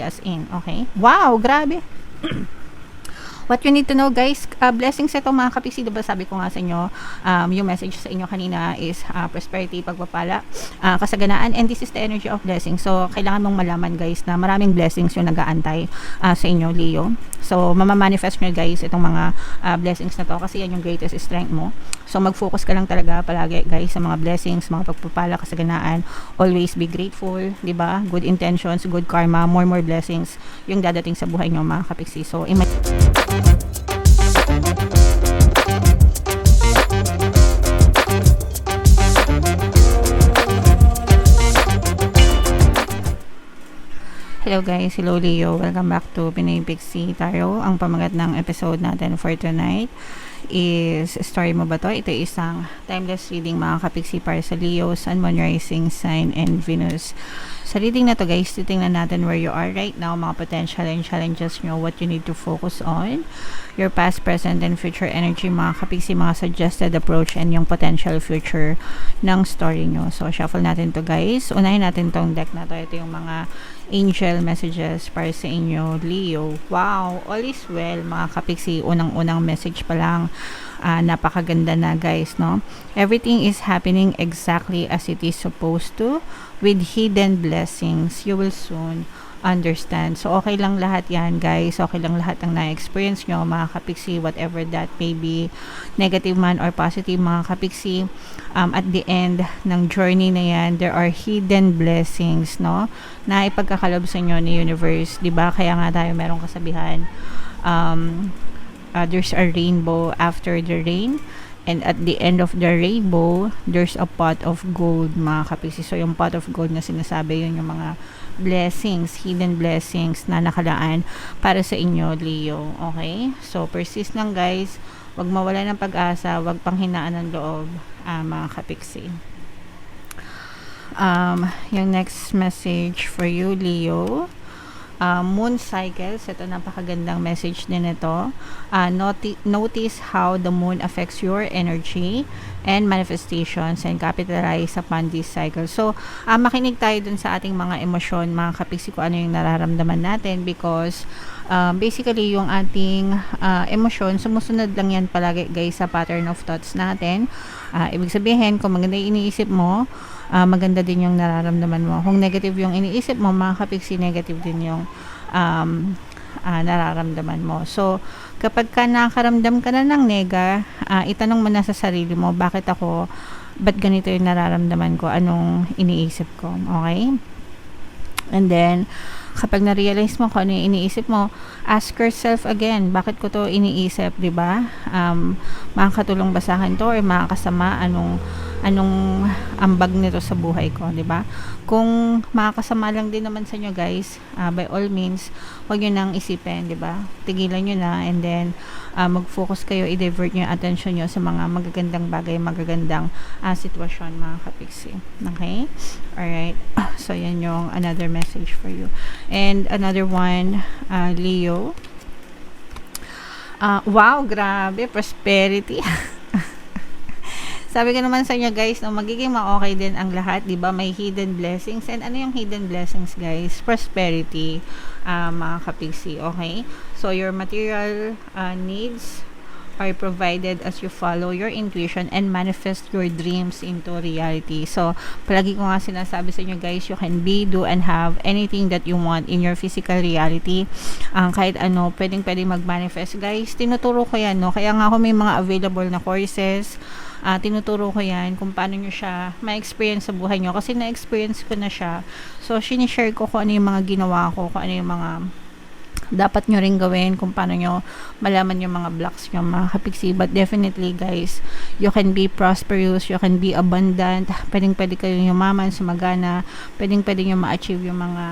as in, okay? Wow, grabe. What you need to know, guys, blessings ito mga kapiksi, diba sabi ko nga sa inyo, yung message sa inyo kanina is prosperity, pagpapala, kasaganaan, and this is the energy of blessing. So, kailangan mong malaman, guys, na maraming blessings yung nag-aantay sa inyo, Leo. So, mamamanifest nyo, guys, itong mga blessings na to kasi yan yung greatest strength mo. So, mag-focus ka lang talaga palagi, guys, sa mga blessings, mga pagpapala, kasaganaan. Always be grateful, diba? Good intentions, good karma, more blessings yung dadating sa buhay nyo, mga kapiksi. So, hello guys, hello Leo. Welcome back to Pinoy Pixie Tarot. Ang pamagat ng episode natin for tonight is story mo ba to? Ito isang timeless reading mga kapiksi para sa Leo, Sun, Moon, Rising, Sign, and Venus. Sa reading na to guys, titingnan natin where you are right now, mga potential and challenges nyo, what you need to focus on, your past, present, and future energy mga kapiksi, mga suggested approach, and yung potential future ng story nyo. So, shuffle natin to guys. Unahin natin tong deck na to. Ito yung mga angel messages para sa inyo, Leo. Wow, all is well mga kapiksi. Unang-unang message pa lang, napakaganda na guys, no? Everything is happening exactly as it is supposed to, with hidden blessings. You will soon understand. So, okay lang lahat yan, guys. Okay lang lahat ng na-experience nyo, mga kapiksi, whatever that may be, negative man or positive, mga kapiksi. At the end ng journey na yan, there are hidden blessings, no? Na ipagkakalob sa inyo ni universe, diba? Kaya nga tayo merong kasabihan, there's a rainbow after the rain. And at the end of the rainbow, there's a pot of gold, mga kapiksi. So, yung pot of gold na sinasabi, yun yung mga blessings, hidden blessings na nakalaan para sa inyo, Leo. Okay? So, persist lang, guys. Huwag mawala ng pag-asa. Huwag panghinaan ng loob, mga kapiksi. Yung next message for you, Leo. Moon cycles, ito napakagandang message din ito. Notice how the moon affects your energy and manifestations and capitalize upon this cycle. So, makinig tayo dun sa ating mga emosyon, mga kapiksi, kung ano yung nararamdaman natin because basically yung ating emosyon, sumusunod lang yan palagi guys sa pattern of thoughts natin. Ibig sabihin, kung maganda yung iniisip mo, maganda din yung nararamdaman mo. Kung negative yung iniisip mo, mga kapiksi, negative din yung nararamdaman mo. So, kapag ka nakaramdam ka na ng nega, itanong mo na sa sarili mo, ba't ganito yung nararamdaman ko? Anong iniisip ko? Okay? And then, kapag na-realize mo kung ano yung iniisip mo, ask yourself again, bakit ko to iniisip, di ba? Makakatulong ba sa akin to or makakasama? Anong ambag nito sa buhay ko, di ba? Kung makakasama lang din naman sa inyo, guys, by all means, huwag nyo nang isipin, di ba? Tigilan nyo na and then mag-focus kayo, i-divert nyo yung attention nyo sa mga magagandang bagay, magagandang sitwasyon, mga kapiksi. Okay? Alright. So, yan yung another message for you. And another one, Leo. Wow, grabe, prosperity. Sabi ko naman sa inyo guys, no, magiging ma-okay din ang lahat, di ba? May hidden blessings. And ano yung hidden blessings guys? Prosperity, mga kapiksi, okay? So, your material needs are provided as you follow your intuition and manifest your dreams into reality. So, palagi ko nga sinasabi sa inyo guys, you can be, do, and have anything that you want in your physical reality. Kahit ano, pwedeng mag-manifest guys. Tinuturo ko yan, no? Kaya nga ako may mga available na courses. Tinuturo ko yan kung paano nyo siya ma-experience sa buhay nyo. Kasi na-experience ko na siya. So, sinishare ko kung ano yung mga ginawa ko, kung ano yung mga dapat nyo rin gawin, kung paano nyo malaman yung mga blocks nyo, mga kapiksi. But definitely guys, you can be prosperous, you can be abundant, pwede kayong yumaman, sumagana, pwede nyo ma-achieve yung mga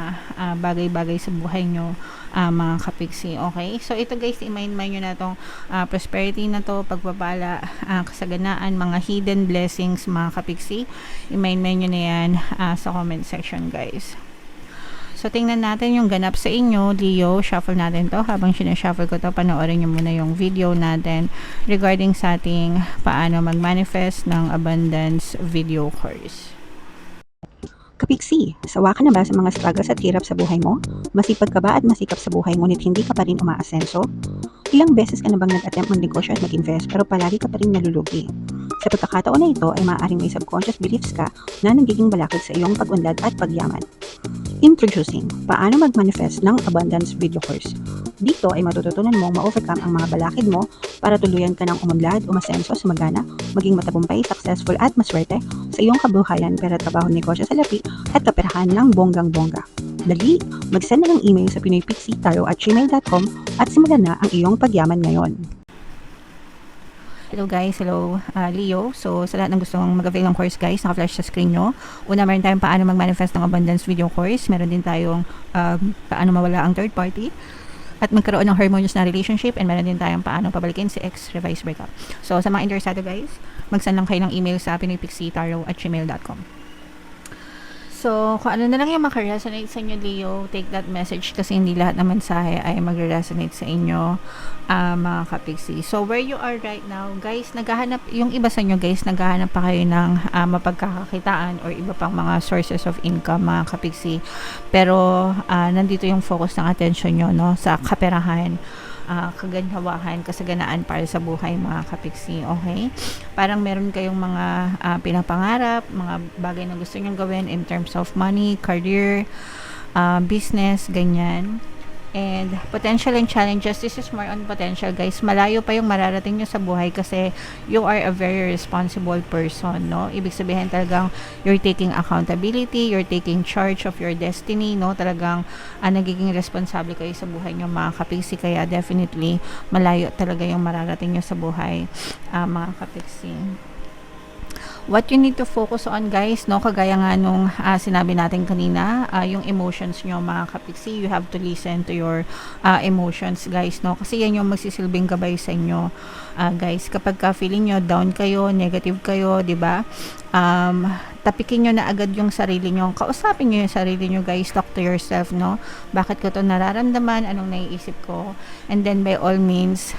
bagay-bagay sa buhay nyo, mga kapiksi. Okay? So ito guys, i-mind nyo na tong prosperity na to, pagpapala, kasaganaan, mga hidden blessings, mga kapiksi. I-mind nyo na yan sa comment section guys. So, tingnan natin yung ganap sa inyo, Leo. Shuffle natin to. Habang sinashuffle ko to, panoorin nyo muna yung video natin regarding sa ating paano mag-manifest ng abundance video course. Kapiksi, sawa ka na ba sa mga struggles at hirap sa buhay mo? Masipag ka ba at masikap sa buhay ngunit hindi ka pa rin umaasenso? Ilang beses ka na bang nag-attempt magnegosyo at mag-invest pero palagi ka pa rin nalulugi? Sa pagkakataon na ito ay maaaring may subconscious beliefs ka na nagiging balakid sa iyong pag-unlad at pagyaman. Introducing, paano mag-manifest ng abundance video course. Dito ay matututunan mong ma-overcome ang mga balakid mo para tuluyan ka ng umunlad, umasenso, sumagana, maging matagumpay, successful at maswerte sa iyong kabuhayan, pera, trabaho, negosyo sa lapi at kaperahan ng bonggang-bongga. Dali, mag-send na ng email sa pinoypixitaro@gmail.com at simulan na ang iyong pagyaman ngayon. Hello guys, hello Leo. So sa lahat ng gustong mag-avail ng course guys, naka-flash sa screen nyo. Una, meron tayong paano mag-manifest ng abundance video course. Meron din tayong paano mawala ang third party at magkaroon ng harmonious na relationship, and meron din tayong paano pabalikin si ex, revise, breakup. So sa mga interesado guys, mag-send lang kayo ng email sa pinoypixitaro@gmail.com. So, kung ano na lang yung makaresonate sa inyo, Leo, take that message kasi hindi lahat ng mensahe ay magre-resonate sa inyo, mga kapiksi. So, where you are right now, guys, naghahanap, yung iba sa inyo, guys, naghahanap pa kayo ng mapagkakakitaan or iba pang mga sources of income, mga kapiksi. Pero, nandito yung focus ng attention nyo, no, sa kaperahan, kaganhawahan, kasaganaan para sa buhay, mga kapiksi, okay? Parang meron kayong mga pinapangarap, mga bagay na gusto nyong gawin in terms of money, career, business, ganyan. And potential and challenges, this is more on potential guys. Malayo pa yung mararating nyo sa buhay kasi you are a very responsible person, no? Ibig sabihin talagang you're taking accountability, you're taking charge of your destiny, no? Talagang nagiging responsable kayo sa buhay nyo, mga kapiksi. Kaya definitely malayo talaga yung mararating nyo sa buhay, mga kapiksi. What you need to focus on guys, no, kagaya nga nung sinabi natin kanina, yung emotions nyo, mga kapiksi, you have to listen to your emotions guys, no, kasi yan yung magsisilbing gabay sa inyo, guys, kapag ka feeling nyo down kayo, negative kayo, di ba, tapikin nyo na agad yung sarili nyo, kausapin nyo yung sarili nyo guys, talk to yourself, no, bakit ko to nararamdaman, anong naiisip ko, and then by all means,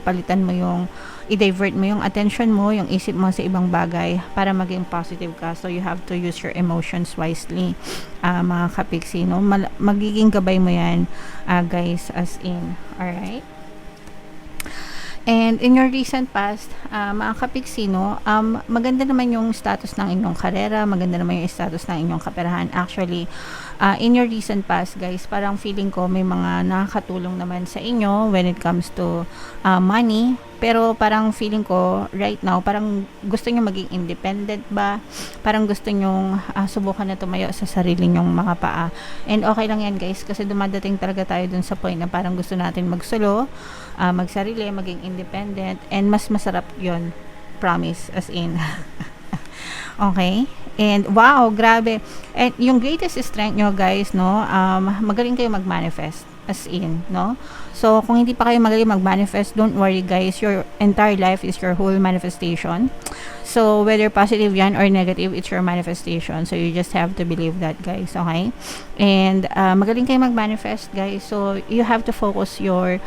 palitan mo yung i-divert mo yung attention mo, yung isip mo sa ibang bagay para maging positive ka. So you have to use your emotions wisely, mga kapiksi, no? Magiging gabay mo yan, guys, as in. Alright? And in your recent past, mga kapiksi, no, maganda naman yung status ng inyong karera, maganda naman yung status ng inyong kaperahan. Actually, in your recent past, guys, parang feeling ko may mga nakakatulong naman sa inyo when it comes to money. Pero parang feeling ko right now, parang gusto nyo maging independent ba? Parang gusto nyo subukan na tumayo sa sarili nyong mga paa. And okay lang yan guys, kasi dumadating talaga tayo dun sa point na parang gusto natin magsolo, magsarili, maging independent, and mas masarap yon, promise, as in. Okay? And wow, grabe. And yung greatest strength nyo guys, no, magaling kayo mag-manifest, as in, no? So, kung hindi pa kayo magaling mag-manifest, don't worry guys, your entire life is your whole manifestation. So, whether positive yan or negative, it's your manifestation. So, you just have to believe that guys, okay? And, magaling kayo mag-manifest guys. So, you have to focus your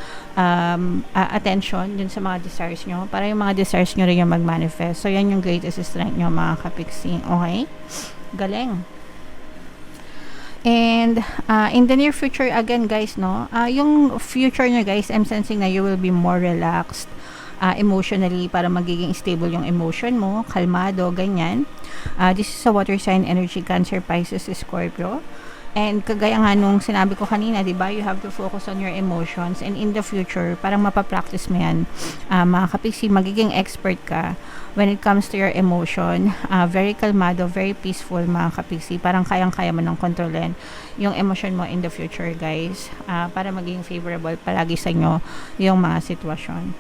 attention dun sa mga desires nyo para yung mga desires nyo rin yung mag-manifest. So, yan yung greatest strength nyo, mga kapiksi, okay? Galing. And in the near future again guys, no, yung future nyo guys, I'm sensing na you will be more relaxed emotionally, para magiging stable yung emotion mo, kalmado, ganyan. This is a water sign energy, Cancer, Pisces, Scorpio. And kagaya nga nung sinabi ko kanina, di ba, you have to focus on your emotions, and in the future, parang mapapractice mo yan, mga kapiksi, magiging expert ka when it comes to your emotion, very kalmado, very peaceful, mga kapiksi, parang kayang-kaya mo nang kontrolin yung emotion mo in the future guys, para maging favorable palagi sa inyo yung mga sitwasyon.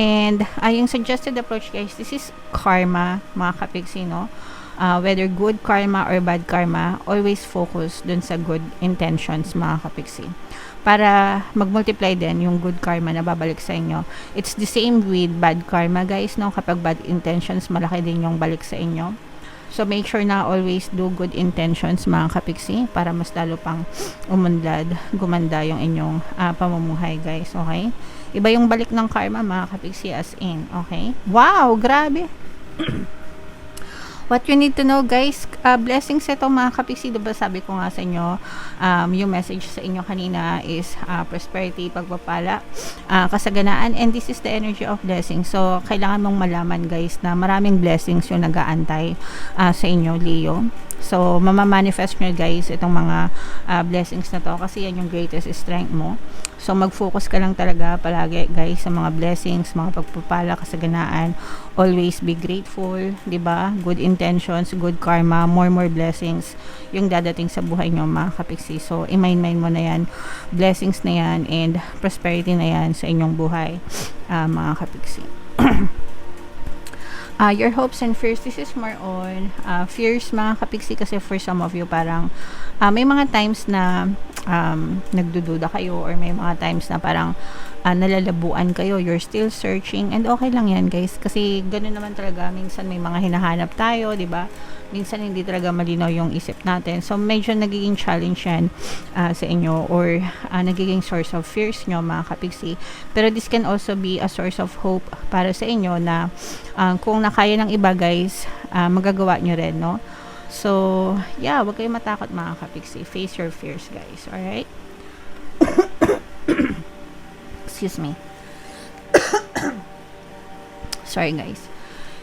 And yung suggested approach guys, this is karma, mga kapiksi, no? Whether good karma or bad karma, always focus dun sa good intentions, mga kapiksi, para mag-multiply din yung good karma na babalik sa inyo. It's the same with bad karma guys, no? Kapag bad intentions, malaki din yung balik sa inyo. So make sure na always do good intentions, mga kapiksi, para mas lalo pang umunlad, gumanda yung inyong pamumuhay guys, okay? Iba yung balik ng karma, mga kapiksi, as in, okay? Wow, grabe. What you need to know guys, blessings ito mga kapiksi, diba sabi ko nga sa inyo, yung message sa inyo kanina is prosperity, pagpapala, kasaganaan, and this is the energy of blessing. So, kailangan mong malaman guys na maraming blessings yung nag-aantay sa inyo, Leo. So, mamamanifest nyo guys itong mga blessings na to kasi yan yung greatest strength mo. So, mag-focus ka lang talaga palagi guys sa mga blessings, mga pagpapala, kasaganaan. Always be grateful, di ba? Good intentions, good karma, more blessings yung dadating sa buhay nyo mga kapiksi. So, i-mind mo na yan. Blessings na yan and prosperity na yan sa inyong buhay mga kapiksi. Your hopes and fears, this is more on fears mga kapiksi kasi for some of you parang may mga times na nagdududa kayo or may mga times na parang nalalabuan kayo, you're still searching, and okay lang yan guys kasi ganun naman talaga, minsan may mga hinahanap tayo, di ba? Minsan hindi talaga malinaw yung isip natin, so medyo nagiging challenge yan sa inyo or nagiging source of fears nyo mga kapiksi, pero this can also be a source of hope para sa inyo na kung nakaya ng iba guys, magagawa nyo rin, no? So yeah, wag kayong matakot mga kapiksi, face your fears guys, alright? Excuse me. Sorry guys.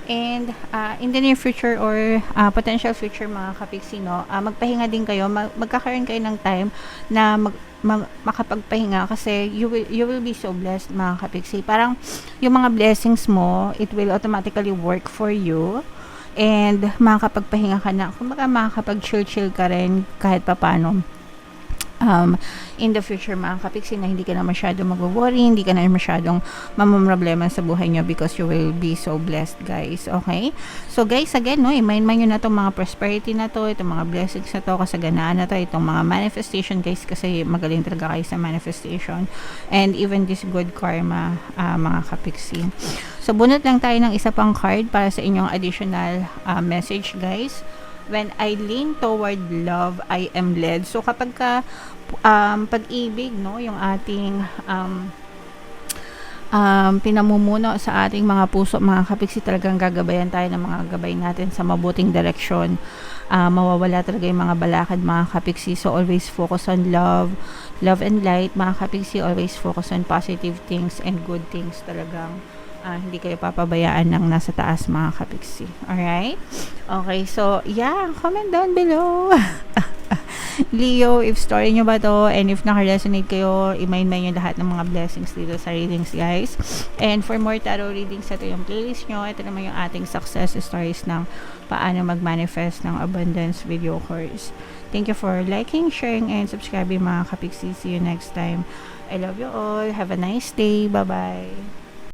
And in the near future or potential future mga kapiksi, no, magpahinga din kayo, magkakaroon kayo ng time na makapagpahinga kasi you will be so blessed mga kapiksi. Parang yung mga blessings mo, it will automatically work for you. And makakapagpahinga ka na, kumbaga makakapag-chill ka rin kahit papano in the future mga kapiksi, na hindi ka na masyadong mag-worry, hindi ka na masyadong mamamroblema sa buhay nyo because you will be so blessed guys, okay? So guys, again, no, i-mind nyo na itong mga prosperity na to, itong mga blessings na to, kasaganaan na to, itong mga manifestation guys kasi magaling talaga kayo sa manifestation, and even this good karma mga kapiksi. So bunot lang tayo ng isa pang card para sa inyong additional message guys. When I lean toward love, I am led. So kapag ka pag-ibig, no, yung ating pinamumuno sa ating mga puso mga kapiksi, talagang gagabayan tayo ng mga gabay natin sa mabuting direksyon. Mawawala talaga yung mga balakad mga kapiksi. So always focus on love and light mga kapiksi. Always focus on positive things and good things talagang. Hindi kayo papabayaan ng nasa taas mga kapiksi. Alright? Okay, so yeah, comment down below. Leo, if story nyo ba to, and if naka-resonate kayo, i-mind nyo lahat ng mga blessings dito sa readings guys. And for more tarot readings, ito yung playlist nyo. Ito naman yung ating success stories ng paano mag-manifest ng abundance video course. Thank you for liking, sharing, and subscribing mga kapiksi. See you next time. I love you all. Have a nice day. Bye-bye.